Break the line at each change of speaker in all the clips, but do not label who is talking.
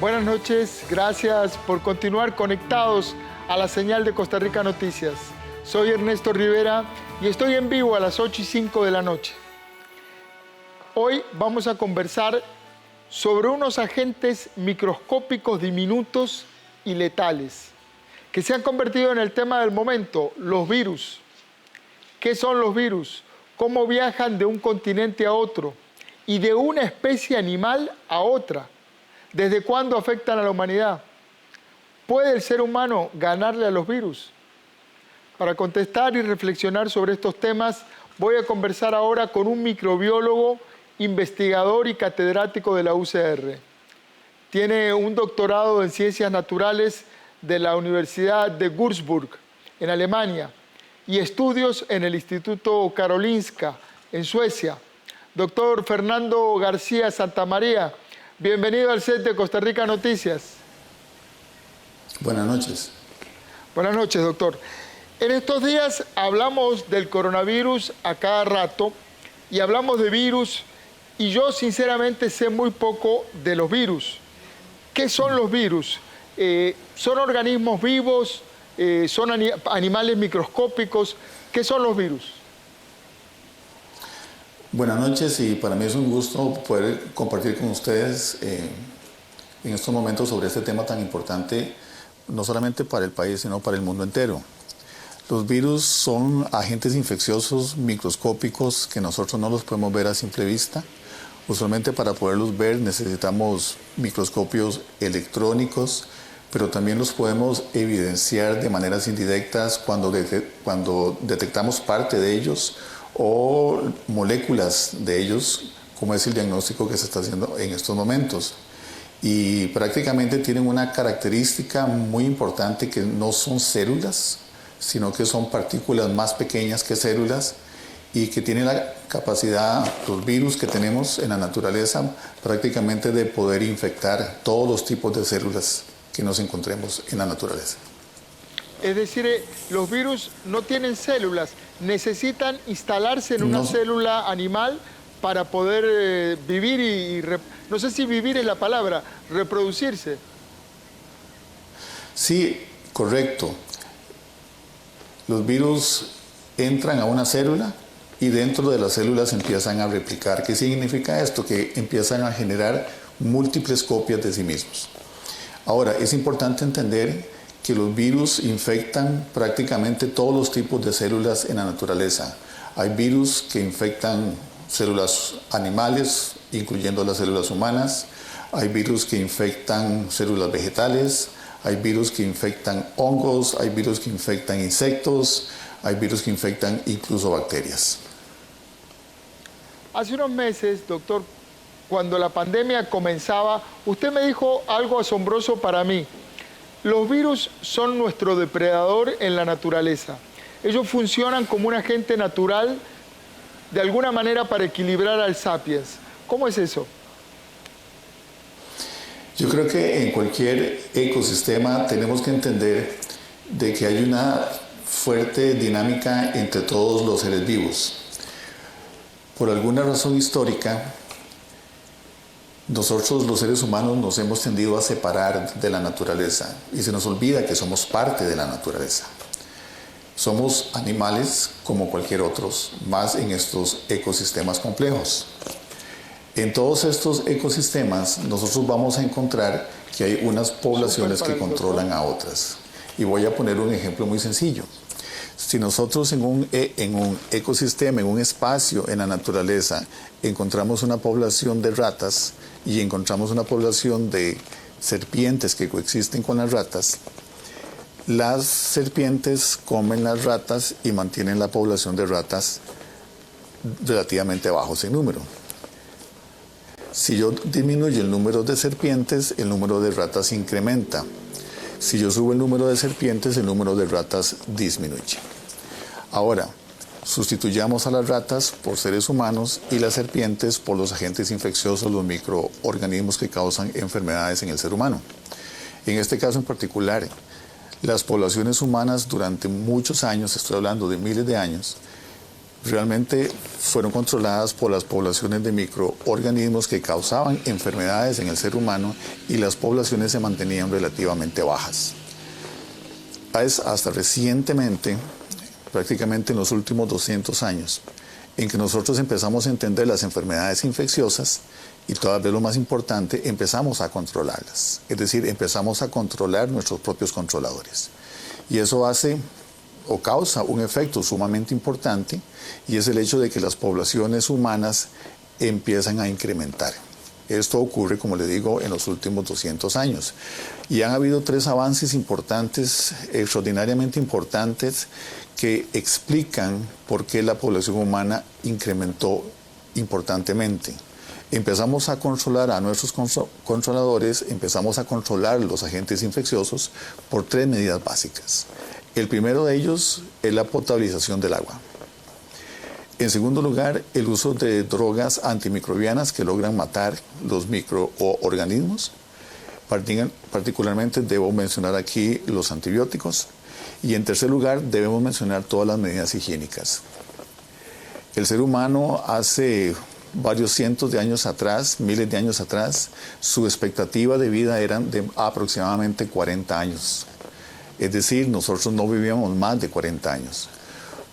Buenas noches, gracias por continuar conectados a la señal de Costa Rica Noticias. Soy Ernesto Rivera y estoy en vivo a las 8:05 de la noche. Hoy vamos a conversar sobre unos agentes microscópicos diminutos y letales que se han convertido en el tema del momento, los virus. ¿Qué son los virus? ¿Cómo viajan de un continente a otro y de una especie animal a otra? ¿Desde cuándo afectan a la humanidad? ¿Puede el ser humano ganarle a los virus? Para contestar y reflexionar sobre estos temas, voy a conversar ahora con un microbiólogo, investigador y catedrático de la UCR. Tiene un doctorado en Ciencias Naturales de la Universidad de Würzburg, en Alemania, y estudios en el Instituto Karolinska, en Suecia. Doctor Fernando García Santamaría, bienvenido al set de Costa Rica Noticias.
Buenas noches.
Buenas noches, doctor. En estos días hablamos del coronavirus a cada rato y hablamos de virus y yo sinceramente sé muy poco de los virus. ¿Qué son los virus? ¿Son organismos vivos? ¿Son animales microscópicos? ¿Qué son los virus?
Buenas noches y para mí es un gusto poder compartir con ustedes en estos momentos sobre este tema tan importante, no solamente para el país, sino para el mundo entero. Los virus son agentes infecciosos microscópicos que nosotros no los podemos ver a simple vista. Usualmente para poderlos ver necesitamos microscopios electrónicos, pero también los podemos evidenciar de maneras indirectas cuando detectamos parte de ellos o moléculas de ellos, como es el diagnóstico que se está haciendo en estos momentos. Y prácticamente tienen una característica muy importante que no son células, sino que son partículas más pequeñas que células y que tienen la capacidad, los virus que tenemos en la naturaleza, prácticamente de poder infectar todos los tipos de células que nos encontremos en la naturaleza.
Es decir, los virus no tienen células, necesitan instalarse en una célula animal para poder vivir y no sé si vivir es la palabra, reproducirse.
Sí, correcto. Los virus entran a una célula y dentro de las células empiezan a replicar. ¿Qué significa esto? Que empiezan a generar múltiples copias de sí mismos. Ahora, es importante entender que los virus infectan prácticamente todos los tipos de células en la naturaleza. Hay virus que infectan células animales, incluyendo las células humanas. Hay virus que infectan células vegetales. Hay virus que infectan hongos. Hay virus que infectan insectos. Hay virus que infectan incluso bacterias.
Hace unos meses, doctor, cuando la pandemia comenzaba, usted me dijo algo asombroso para mí. Los virus son nuestro depredador en la naturaleza. Ellos funcionan como un agente natural, de alguna manera, para equilibrar al sapiens. ¿Cómo es eso?
Yo creo que en cualquier ecosistema tenemos que entender de que hay una fuerte dinámica entre todos los seres vivos. Por alguna razón histórica, nosotros los seres humanos nos hemos tendido a separar de la naturaleza y se nos olvida que somos parte de la naturaleza. Somos animales como cualquier otros, más en estos ecosistemas complejos. En todos estos ecosistemas nosotros vamos a encontrar que hay unas poblaciones que controlan a otras. Y voy a poner un ejemplo muy sencillo. Si nosotros en un ecosistema, en un espacio en la naturaleza, encontramos una población de ratas y encontramos una población de serpientes que coexisten con las serpientes comen las ratas y mantienen la población de ratas relativamente bajos en número. Si yo disminuyo el número de serpientes, el número de ratas incrementa. Si yo subo el número de serpientes, el número de ratas disminuye. Ahora, sustituyamos a las ratas por seres humanos y las serpientes por los agentes infecciosos, los microorganismos que causan enfermedades en el ser humano. En este caso en particular, las poblaciones humanas durante muchos años, estoy hablando de miles de años, realmente fueron controladas por las poblaciones de microorganismos que causaban enfermedades en el ser humano y las poblaciones se mantenían relativamente bajas. Es hasta recientemente, prácticamente en los últimos 200 años, en que nosotros empezamos a entender las enfermedades infecciosas y todavía lo más importante, empezamos a controlarlas. Es decir, empezamos a controlar nuestros propios controladores. Y eso hace o causa un efecto sumamente importante y es el hecho de que las poblaciones humanas empiezan a incrementar. Esto ocurre, como le digo, en los últimos 200 años. Y han habido 3 avances importantes, extraordinariamente importantes, que explican por qué la población humana incrementó importantemente. Empezamos a controlar a nuestros controladores, empezamos a controlar los agentes infecciosos por 3 medidas básicas. El primero de ellos es la potabilización del agua. En segundo lugar, el uso de drogas antimicrobianas que logran matar los microorganismos. Particularmente debo mencionar aquí los antibióticos. Y en tercer lugar, debemos mencionar todas las medidas higiénicas. El ser humano hace varios cientos de años atrás, miles de años atrás, su expectativa de vida era de aproximadamente 40 años. Es decir, nosotros no vivíamos más de 40 años.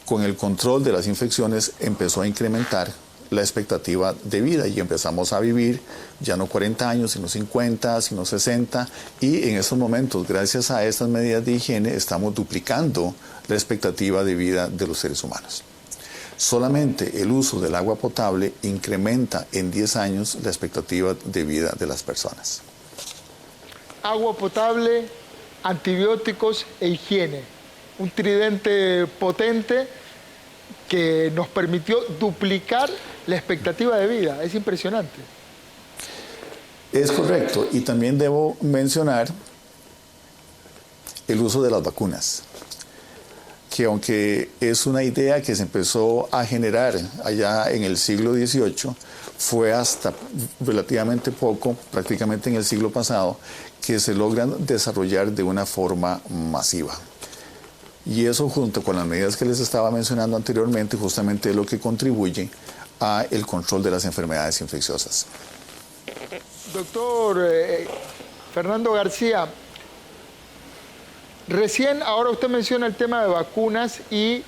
Con el control de las infecciones empezó a incrementar la expectativa de vida y empezamos a vivir ya no 40 años, sino 50, sino 60 y en estos momentos, gracias a estas medidas de higiene, estamos duplicando la expectativa de vida de los seres humanos. Solamente el uso del agua potable incrementa en 10 años la expectativa de vida de las personas.
Agua potable, antibióticos e higiene. Un tridente potente que nos permitió duplicar la expectativa de vida. Es impresionante.
Es correcto. Y también debo mencionar el uso de las vacunas, que aunque es una idea que se empezó a generar allá en el siglo XVIII, fue hasta relativamente poco, prácticamente en el siglo pasado, que se logran desarrollar de una forma masiva. Y eso, junto con las medidas que les estaba mencionando anteriormente, justamente es lo que contribuye al control de las enfermedades infecciosas.
Doctor Fernando García, recién ahora usted menciona el tema de vacunas y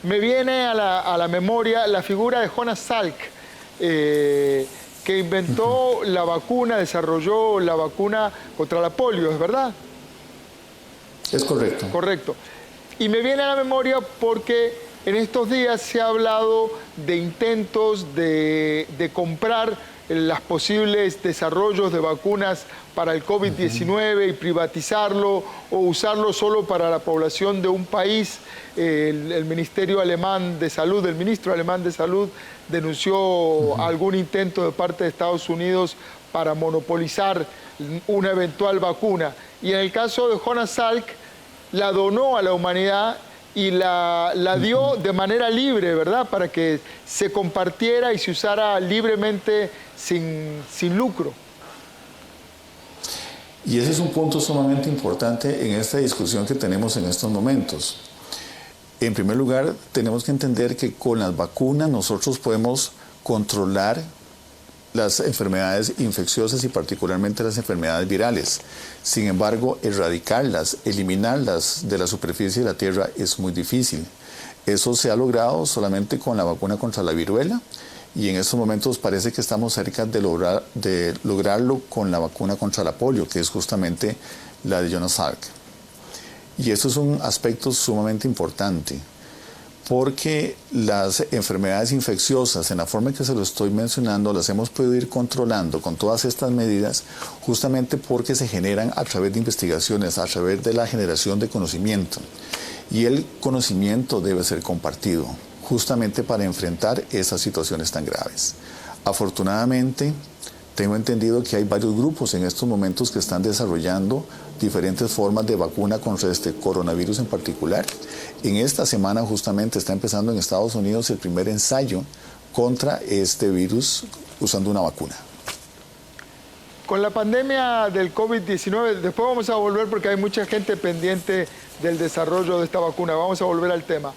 me viene a la memoria la figura de Jonas Salk, que inventó la vacuna, desarrolló la vacuna contra la polio, ¿es verdad?
Es correcto.
Correcto. Y me viene a la memoria porque en estos días se ha hablado de intentos de comprar los posibles desarrollos de vacunas para el COVID-19 y privatizarlo o usarlo solo para la población de un país. El Ministerio Alemán de Salud, el ministro alemán de Salud denunció algún intento de parte de Estados Unidos para monopolizar una eventual vacuna. Y en el caso de Jonas Salk, la donó a la humanidad y la dio de manera libre, ¿verdad? Para que se compartiera y se usara libremente sin lucro.
Y ese es un punto sumamente importante en esta discusión que tenemos en estos momentos. En primer lugar, tenemos que entender que con las vacunas nosotros podemos controlar las enfermedades infecciosas y particularmente las enfermedades virales. Sin embargo, erradicarlas, eliminarlas de la superficie de la Tierra es muy difícil. Eso se ha logrado solamente con la vacuna contra la viruela y en estos momentos parece que estamos cerca de lograrlo con la vacuna contra la polio, que es justamente la de Jonas Salk. Y esto es un aspecto sumamente importante, porque las enfermedades infecciosas, en la forma en que se lo estoy mencionando, las hemos podido ir controlando con todas estas medidas, justamente porque se generan a través de investigaciones, a través de la generación de conocimiento. Y el conocimiento debe ser compartido, justamente para enfrentar esas situaciones tan graves. Afortunadamente, tengo entendido que hay varios grupos en estos momentos que están desarrollando diferentes formas de vacuna contra este coronavirus en particular. En esta semana justamente está empezando en Estados Unidos el primer ensayo contra este virus usando una vacuna.
Con la pandemia del COVID-19, después vamos a volver porque hay mucha gente pendiente del desarrollo de esta vacuna, vamos a volver al tema.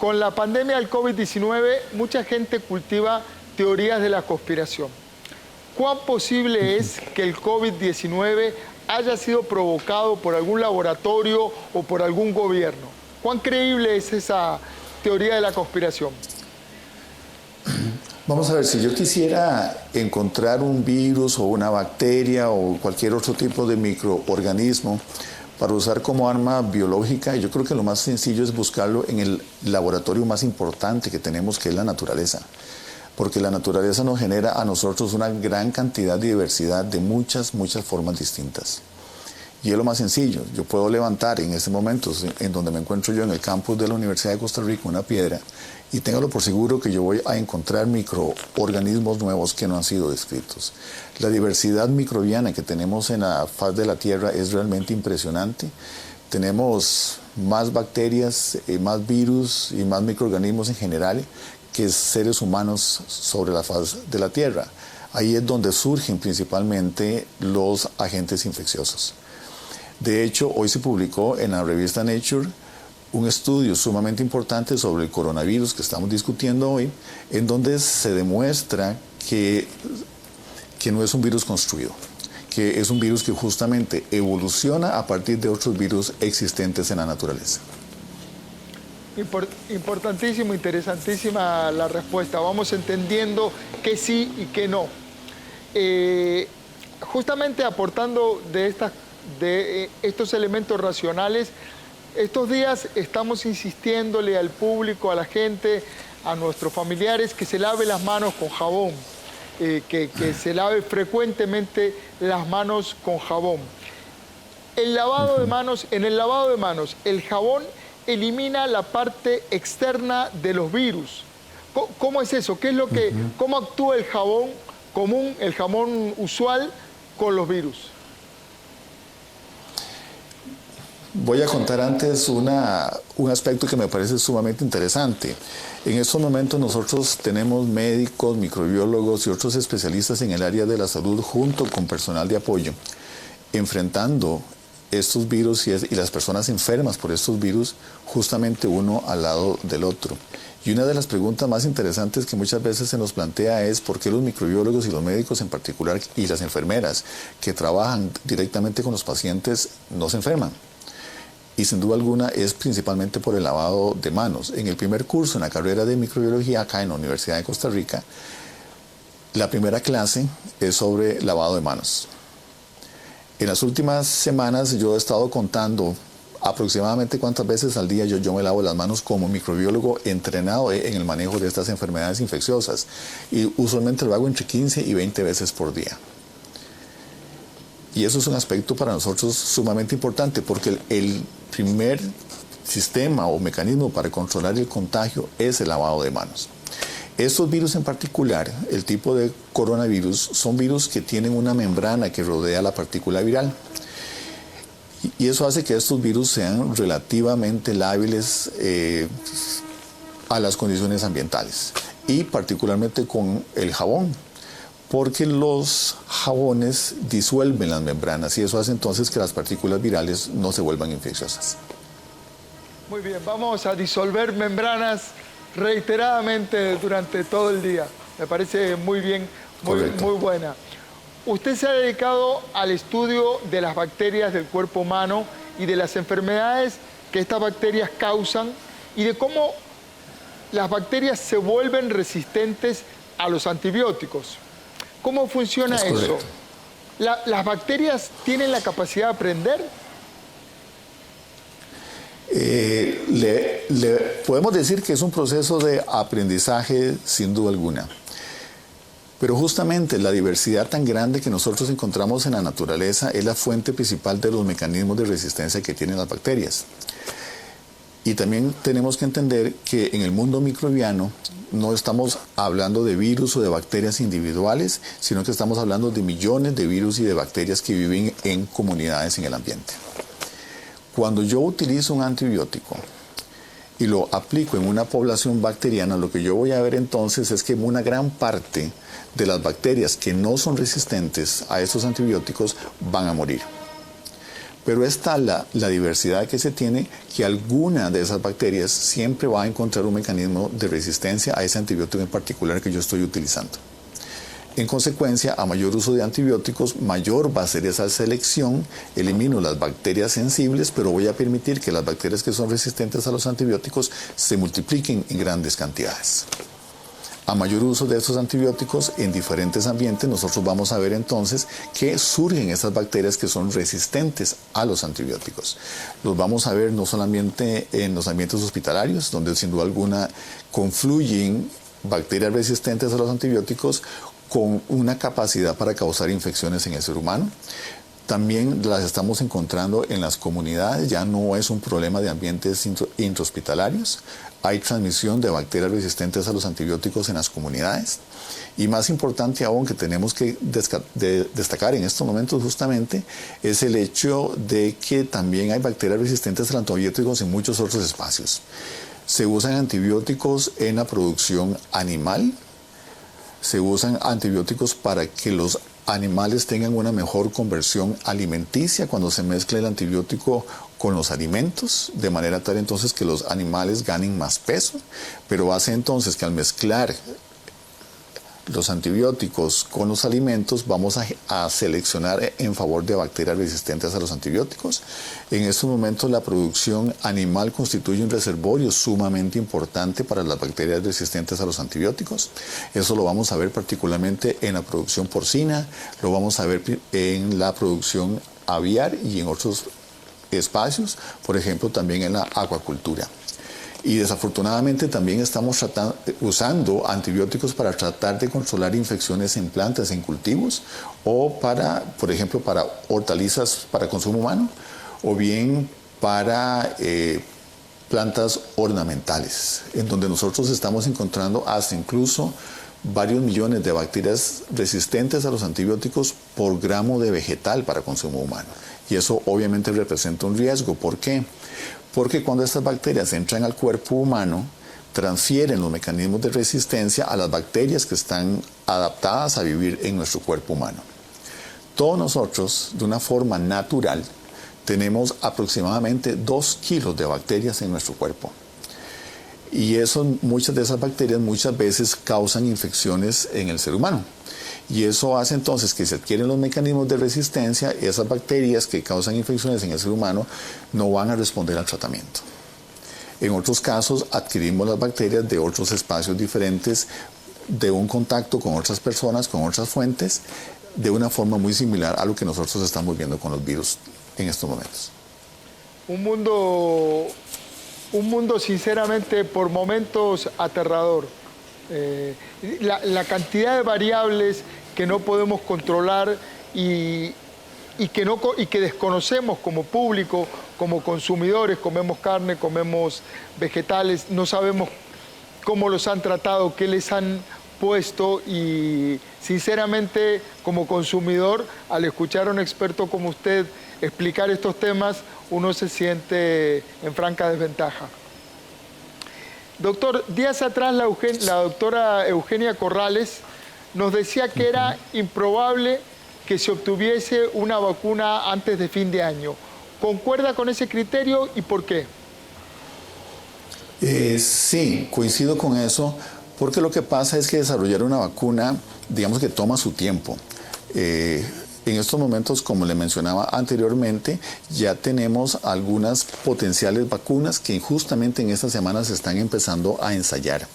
Con la pandemia del COVID-19, mucha gente cultiva teorías de la conspiración. ¿Cuán posible es que el COVID-19 haya sido provocado por algún laboratorio o por algún gobierno? ¿Cuán creíble es esa teoría de la conspiración?
Vamos a ver, si yo quisiera encontrar un virus o una bacteria o cualquier otro tipo de microorganismo para usar como arma biológica, yo creo que lo más sencillo es buscarlo en el laboratorio más importante que tenemos, que es la naturaleza. Porque la naturaleza nos genera a nosotros una gran cantidad de diversidad de muchas formas distintas. Y es lo más sencillo. Yo puedo levantar en este momento, en donde me encuentro yo en el campus de la Universidad de Costa Rica, una piedra, y téngalo por seguro que yo voy a encontrar microorganismos nuevos que no han sido descritos. La diversidad microbiana que tenemos en la faz de la Tierra es realmente impresionante. Tenemos más bacterias, más virus y más microorganismos en general que seres humanos sobre la faz de la Tierra. Ahí es donde surgen principalmente los agentes infecciosos. De hecho, hoy se publicó en la revista Nature un estudio sumamente importante sobre el coronavirus que estamos discutiendo hoy, en donde se demuestra que no es un virus construido, que es un virus que justamente evoluciona a partir de otros virus existentes en la naturaleza.
Importantísimo, interesantísima la respuesta. Vamos entendiendo que sí y que no. Justamente aportando de estos elementos racionales, estos días estamos insistiéndole al público, a la gente, a nuestros familiares, que se lave las manos con jabón, que se lave frecuentemente las manos con jabón. El lavado de manos, en el lavado de manos, el jabón elimina la parte externa de los virus. ¿Cómo es eso? ¿Qué es lo que, cómo actúa el jabón común, el jabón usual, con los virus?
Voy a contar antes un aspecto que me parece sumamente interesante. En estos momentos nosotros tenemos médicos, microbiólogos y otros especialistas en el área de la salud junto con personal de apoyo, enfrentando estos virus y las personas enfermas por estos virus justamente uno al lado del otro. Y una de las preguntas más interesantes que muchas veces se nos plantea es por qué los microbiólogos y los médicos en particular y las enfermeras que trabajan directamente con los pacientes no se enferman. Y sin duda alguna es principalmente por el lavado de manos. En el primer curso en la carrera de microbiología acá en la Universidad de Costa Rica, la primera clase es sobre lavado de manos. En las últimas semanas yo he estado contando aproximadamente cuántas veces al día yo me lavo las manos como microbiólogo entrenado en el manejo de estas enfermedades infecciosas. Y usualmente lo hago entre 15 y 20 veces por día. Y eso es un aspecto para nosotros sumamente importante porque el primer sistema o mecanismo para controlar el contagio es el lavado de manos. Estos virus en particular, el tipo de coronavirus, son virus que tienen una membrana que rodea la partícula viral. Y eso hace que estos virus sean relativamente lábiles a las condiciones ambientales y particularmente con el jabón, porque los jabones disuelven las membranas y eso hace entonces que las partículas virales no se vuelvan infecciosas.
Muy bien, vamos a disolver membranas reiteradamente durante todo el día. Me parece muy bien, muy buena. Usted se ha dedicado al estudio de las bacterias del cuerpo humano y de las enfermedades que estas bacterias causan y de cómo las bacterias se vuelven resistentes a los antibióticos. ¿Cómo funciona eso? ¿Las bacterias tienen la capacidad de aprender?
Podemos decir que es un proceso de aprendizaje sin duda alguna. Pero justamente la diversidad tan grande que nosotros encontramos en la naturaleza es la fuente principal de los mecanismos de resistencia que tienen las bacterias. Y también tenemos que entender que en el mundo microbiano no estamos hablando de virus o de bacterias individuales, sino que estamos hablando de millones de virus y de bacterias que viven en comunidades en el ambiente. Cuando yo utilizo un antibiótico y lo aplico en una población bacteriana, lo que yo voy a ver entonces es que una gran parte de las bacterias que no son resistentes a estos antibióticos van a morir. Pero es tal la diversidad que se tiene que alguna de esas bacterias siempre va a encontrar un mecanismo de resistencia a ese antibiótico en particular que yo estoy utilizando. En consecuencia, a mayor uso de antibióticos, mayor va a ser esa selección. Elimino las bacterias sensibles, pero voy a permitir que las bacterias que son resistentes a los antibióticos se multipliquen en grandes cantidades. A mayor uso de estos antibióticos en diferentes ambientes, nosotros vamos a ver entonces que surgen estas bacterias que son resistentes a los antibióticos. Los vamos a ver no solamente en los ambientes hospitalarios, donde sin duda alguna confluyen bacterias resistentes a los antibióticos con una capacidad para causar infecciones en el ser humano. También las estamos encontrando en las comunidades, ya no es un problema de ambientes intrahospitalarios. Hay transmisión de bacterias resistentes a los antibióticos en las comunidades. Y más importante aún, que tenemos que destacar en estos momentos justamente, es el hecho de que también hay bacterias resistentes a los antibióticos en muchos otros espacios. Se usan antibióticos en la producción animal. Se usan antibióticos para que los animales tengan una mejor conversión alimenticia cuando se mezcla el antibiótico con los alimentos, de manera tal entonces que los animales ganen más peso, pero hace entonces que al mezclar los antibióticos con los alimentos vamos a seleccionar en favor de bacterias resistentes a los antibióticos. En estos momentos la producción animal constituye un reservorio sumamente importante para las bacterias resistentes a los antibióticos. Eso lo vamos a ver particularmente en la producción porcina, lo vamos a ver en la producción aviar y en otros espacios, por ejemplo también en la acuacultura. Y desafortunadamente también estamos usando antibióticos para tratar de controlar infecciones en plantas, en cultivos, o para, por ejemplo, para hortalizas para consumo humano, o bien para plantas ornamentales, en donde nosotros estamos encontrando hasta incluso varios millones de bacterias resistentes a los antibióticos por gramo de vegetal para consumo humano. Y eso obviamente representa un riesgo. ¿Por qué? Porque cuando estas bacterias entran al cuerpo humano, transfieren los mecanismos de resistencia a las bacterias que están adaptadas a vivir en nuestro cuerpo humano. Todos nosotros, de una forma natural, tenemos aproximadamente 2 kilos de bacterias en nuestro cuerpo. Y muchas de esas bacterias muchas veces causan infecciones en el ser humano. Y eso hace entonces que se adquieren los mecanismos de resistencia. Esas bacterias que causan infecciones en el ser humano no van a responder al tratamiento. En otros casos adquirimos las bacterias de otros espacios diferentes, de un contacto con otras personas, con otras fuentes, de una forma muy similar a lo que nosotros estamos viendo con los virus en estos momentos.
Un mundo sinceramente por momentos aterrador. La cantidad de variables que no podemos controlar y que desconocemos como público, como consumidores, comemos carne, comemos vegetales, no sabemos cómo los han tratado, qué les han puesto y sinceramente como consumidor, al escuchar a un experto como usted explicar estos temas, uno se siente en franca desventaja. Doctor, días atrás la doctora Eugenia Corrales nos decía que era improbable que se obtuviese una vacuna antes de fin de año. ¿Concuerda con ese criterio y por qué?
Sí, coincido con eso, porque lo que pasa es que desarrollar una vacuna, digamos que toma su tiempo. En estos momentos, como le mencionaba anteriormente, ya tenemos algunas potenciales vacunas que justamente en estas semanas se están empezando a ensayar.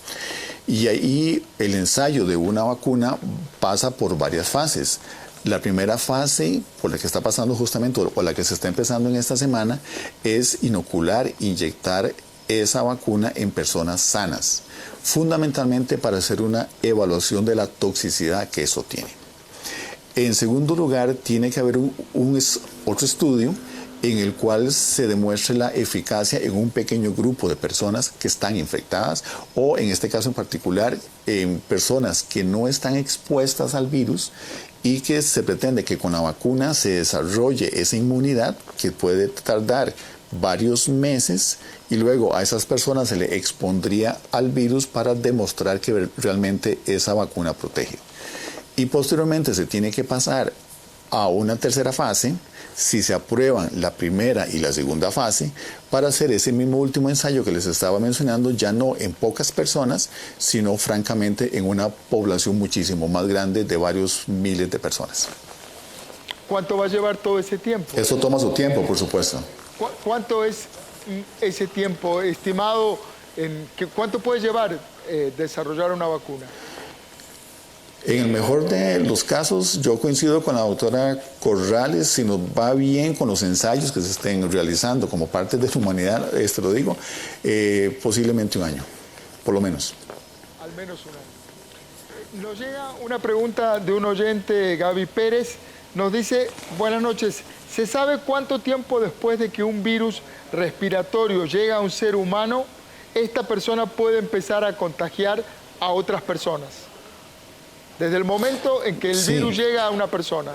Y ahí el ensayo de una vacuna pasa por varias fases. La primera fase, por la que está pasando justamente, o la que se está empezando en esta semana, es inocular, inyectar esa vacuna en personas sanas, fundamentalmente para hacer una evaluación de la toxicidad que eso tiene. En segundo lugar, tiene que haber otro estudio en el cual se demuestre la eficacia en un pequeño grupo de personas que están infectadas o, en este caso en particular, en personas que no están expuestas al virus y que se pretende que con la vacuna se desarrolle esa inmunidad que puede tardar varios meses y luego a esas personas se le expondría al virus para demostrar que realmente esa vacuna protege. Y posteriormente se tiene que pasar a una tercera fase, si se aprueban la primera y la segunda fase, para hacer ese mismo último ensayo que les estaba mencionando, ya no en pocas personas, sino francamente en una población muchísimo más grande de varios miles de personas.
¿Cuánto va a llevar todo ese tiempo?
Eso toma su tiempo, por supuesto.
¿Cuánto es ese tiempo estimado? ¿Cuánto puede llevar desarrollar una vacuna?
En el mejor de los casos, yo coincido con la doctora Corrales, si nos va bien con los ensayos que se estén realizando como parte de la humanidad, lo digo, posiblemente un año, por lo menos.
Al menos un año. Nos llega una pregunta de un oyente, Gaby Pérez, nos dice, buenas noches, ¿se sabe cuánto tiempo después de que un virus respiratorio llega a un ser humano, esta persona puede empezar a contagiar a otras personas? Desde el momento en que el virus llega a una persona.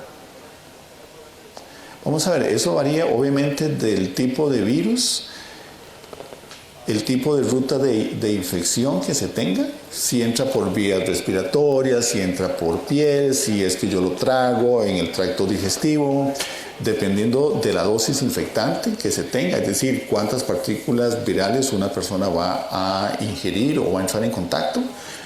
Vamos a ver, eso varía obviamente del tipo de virus, el tipo de ruta de infección que se tenga, si entra por vías respiratorias, si entra por piel, si es que yo lo trago en el tracto digestivo, dependiendo de la dosis infectante que se tenga, es decir, cuántas partículas virales una persona va a ingerir o va a entrar en contacto.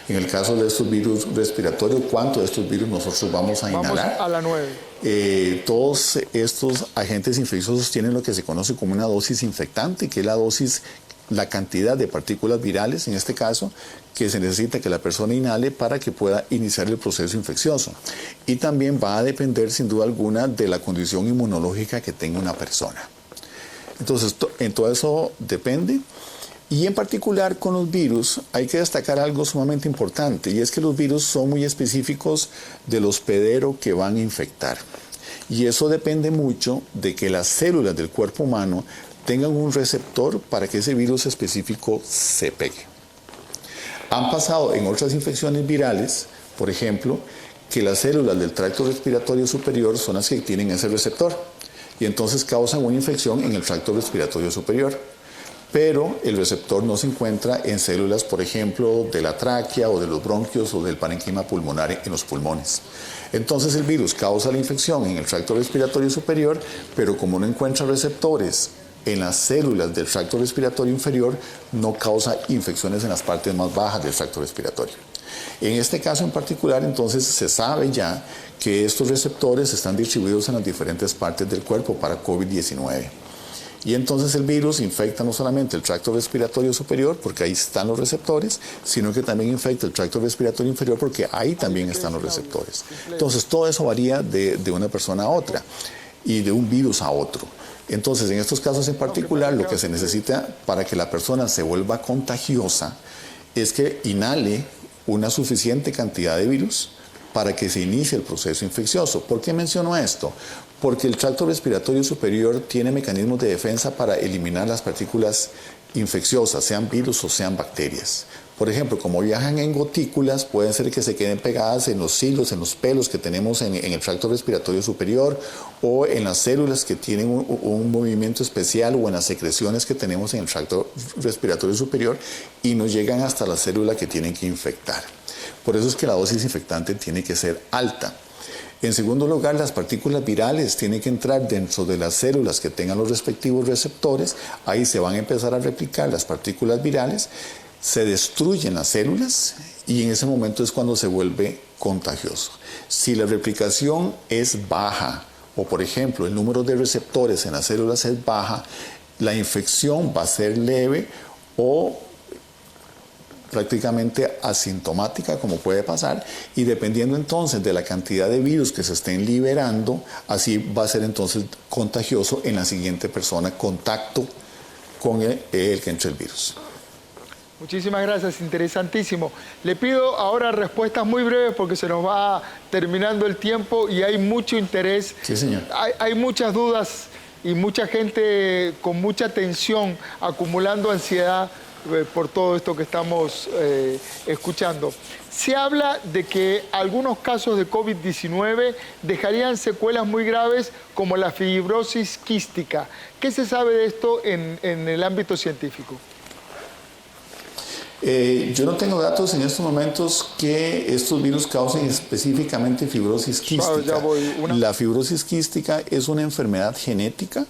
En el caso de estos virus respiratorios, ¿cuánto de estos virus nosotros vamos a inhalar?
Vamos a la 9.
Todos estos agentes infecciosos tienen lo que se conoce como una dosis infectante, que es la cantidad de partículas virales, en este caso, que se necesita que la persona inhale para que pueda iniciar el proceso infeccioso. Y también va a depender, sin duda alguna, de la condición inmunológica que tenga una persona. Entonces, en todo eso depende. Y en particular con los virus hay que destacar algo sumamente importante, y es que los virus son muy específicos del hospedero que van a infectar. Y eso depende mucho de que las células del cuerpo humano tengan un receptor para que ese virus específico se pegue. Han pasado en otras infecciones virales, por ejemplo, que las células del tracto respiratorio superior son las que tienen ese receptor y entonces causan una infección en el tracto respiratorio superior. Pero el receptor no se encuentra en células, por ejemplo, de la tráquea o de los bronquios o del parénquima pulmonar en los pulmones. Entonces el virus causa la infección en el tracto respiratorio superior, pero como no encuentra receptores en las células del tracto respiratorio inferior, no causa infecciones en las partes más bajas del tracto respiratorio. En este caso en particular, entonces, se sabe ya que estos receptores están distribuidos en las diferentes partes del cuerpo para COVID-19. Y entonces el virus infecta no solamente el tracto respiratorio superior, porque ahí están los receptores, sino que también infecta el tracto respiratorio inferior, porque ahí también están los receptores. Entonces todo eso varía de una persona a otra y de un virus a otro. Entonces en estos casos en particular, lo que se necesita para que la persona se vuelva contagiosa es que inhale una suficiente cantidad de virus para que se inicie el proceso infeccioso. ¿Por qué menciono esto? Porque el tracto respiratorio superior tiene mecanismos de defensa para eliminar las partículas infecciosas, sean virus o sean bacterias. Por ejemplo, como viajan en gotículas, pueden ser que se queden pegadas en los hilos, en los pelos que tenemos en el tracto respiratorio superior, o en las células que tienen un movimiento especial, o en las secreciones que tenemos en el tracto respiratorio superior, y nos llegan hasta la célula que tienen que infectar. Por eso es que la dosis infectante tiene que ser alta. En segundo lugar, las partículas virales tienen que entrar dentro de las células que tengan los respectivos receptores. Ahí se van a empezar a replicar las partículas virales, se destruyen las células y en ese momento es cuando se vuelve contagioso. Si la replicación es baja o, por ejemplo, el número de receptores en las células es baja, la infección va a ser leve o prácticamente asintomática, como puede pasar, y dependiendo entonces de la cantidad de virus que se estén liberando, así va a ser entonces contagioso en la siguiente persona, contacto con el que entre el virus.
Muchísimas gracias, interesantísimo. Le pido ahora respuestas muy breves porque se nos va terminando el tiempo y hay mucho interés.
Sí, señor.
Hay muchas dudas y mucha gente con mucha tensión, acumulando ansiedad por todo esto que estamos escuchando. Se habla de que algunos casos de COVID-19 dejarían secuelas muy graves como la fibrosis quística. ¿Qué se sabe de esto en el ámbito científico?
Yo no tengo datos en estos momentos que estos virus causen específicamente fibrosis quística. La fibrosis quística es una enfermedad genética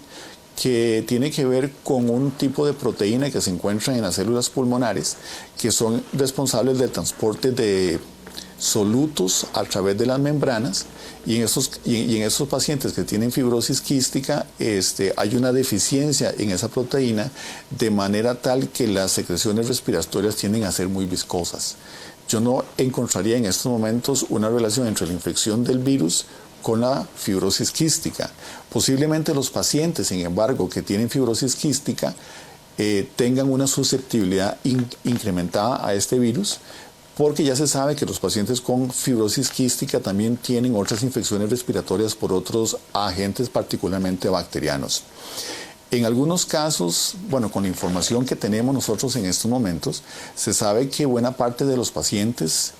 que tiene que ver con un tipo de proteína que se encuentra en las células pulmonares, que son responsables del transporte de solutos a través de las membranas, y en esos pacientes que tienen fibrosis quística hay una deficiencia en esa proteína, de manera tal que las secreciones respiratorias tienden a ser muy viscosas. Yo no encontraría en estos momentos una relación entre la infección del virus con la fibrosis quística. Posiblemente los pacientes, sin embargo, que tienen fibrosis quística tengan una susceptibilidad incrementada a este virus, porque ya se sabe que los pacientes con fibrosis quística también tienen otras infecciones respiratorias por otros agentes, particularmente bacterianos. En algunos casos, bueno, con la información que tenemos nosotros en estos momentos, se sabe que buena parte de los pacientes,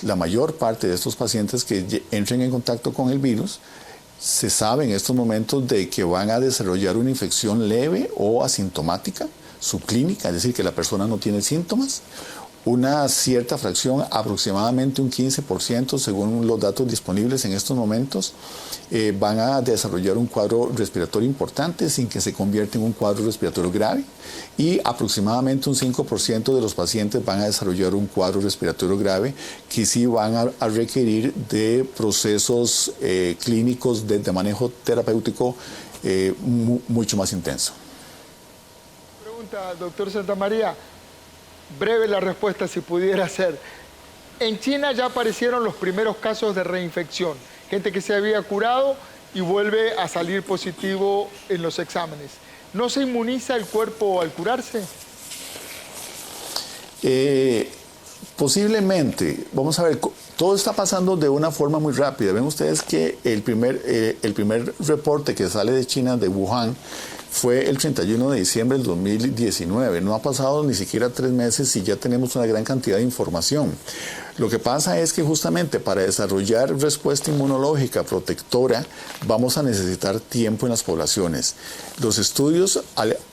la mayor parte de estos pacientes que entren en contacto con el virus, se sabe en estos momentos de que van a desarrollar una infección leve o asintomática, subclínica, es decir, que la persona no tiene síntomas. Una cierta fracción, aproximadamente un 15%, según los datos disponibles en estos momentos, van a desarrollar un cuadro respiratorio importante sin que se convierta en un cuadro respiratorio grave, y aproximadamente un 5% de los pacientes van a desarrollar un cuadro respiratorio grave que sí van a requerir de procesos clínicos de manejo terapéutico mucho más intenso.
Pregunta, doctor Santamaría. Breve la respuesta, si pudiera ser. En China ya aparecieron los primeros casos de reinfección. Gente que se había curado y vuelve a salir positivo en los exámenes. ¿No se inmuniza el cuerpo al curarse?
Posiblemente. Vamos a ver, todo está pasando de una forma muy rápida. Ven ustedes que el primer reporte que sale de China, de Wuhan, fue el 31 de diciembre del 2019. No ha pasado ni siquiera 3 meses y ya tenemos una gran cantidad de información. Lo que pasa es que justamente para desarrollar respuesta inmunológica protectora vamos a necesitar tiempo en las poblaciones. Los estudios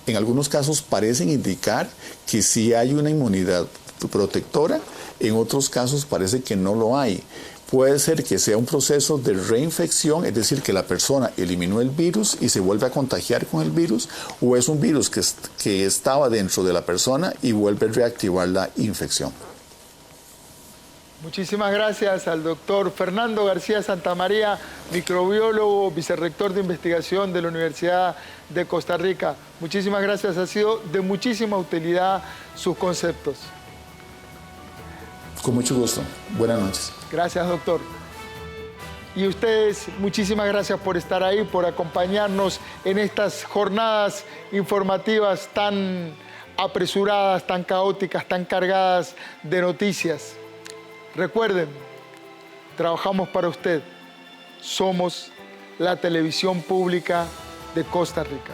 en algunos casos parecen indicar que sí hay una inmunidad protectora, en otros casos parece que no lo hay. Puede ser que sea un proceso de reinfección, es decir, que la persona eliminó el virus y se vuelve a contagiar con el virus, o es un virus que estaba dentro de la persona y vuelve a reactivar la infección.
Muchísimas gracias al doctor Fernando García Santamaría, microbiólogo, vicerrector de investigación de la Universidad de Costa Rica. Muchísimas gracias, ha sido de muchísima utilidad sus conceptos.
Con mucho gusto. Buenas noches.
Gracias, doctor. Y ustedes, muchísimas gracias por estar ahí, por acompañarnos en estas jornadas informativas tan apresuradas, tan caóticas, tan cargadas de noticias. Recuerden, trabajamos para usted. Somos la televisión pública de Costa Rica.